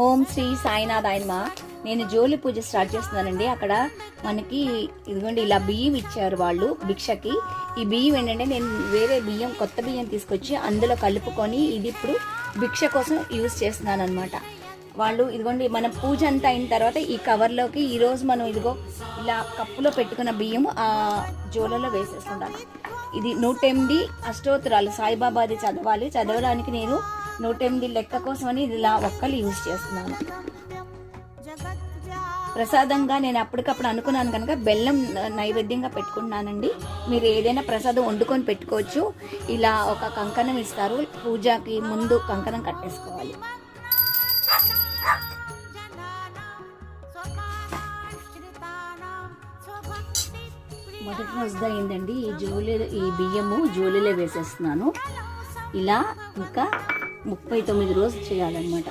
ఓం శ్రీ సాయినాథాయనమ. నేను జోలి పూజ స్టార్ట్ చేస్తున్నానండి. అక్కడ మనకి ఇదిగోండి ఇలా బియ్యం ఇచ్చారు వాళ్ళు భిక్షకి. ఈ బియ్యం ఏంటంటే నేను వేరే బియ్యం, కొత్త బియ్యం తీసుకొచ్చి అందులో కలుపుకొని ఇది ఇప్పుడు భిక్ష కోసం యూజ్ చేస్తున్నాను అనమాట. వాళ్ళు ఇదిగోండి మన పూజ అంతా అయిన తర్వాత ఈ కవర్లోకి ఈరోజు మనం ఇదిగో ఇలా కప్పులో పెట్టుకున్న బియ్యం ఆ జోలలో వేసేసుకుంటాను. ఇది 108 అష్టోత్తరాలు సాయిబాబాది చదవాలి. చదవడానికి నేను 108 లెక్క కోసమని ఇలా ఒక్కలు యూజ్ చేస్తున్నాను. ప్రసాదంగా నేను అప్పటికప్పుడు అనుకున్నాను కనుక బెల్లం నైవేద్యంగా పెట్టుకుంటున్నానండి. మీరు ఏదైనా ప్రసాదం వండుకొని పెట్టుకోవచ్చు. ఇలా ఒక కంకణం ఇస్తారు, పూజకి ముందు కంకణం కట్టేసుకోవాలి. మొదటి రోజుగా ఏంటండి ఈ బియ్యము జోలిలో వేసేస్తున్నాను. ఇలా ఇంకా 39 రోజులు చేయాలన్నమాట.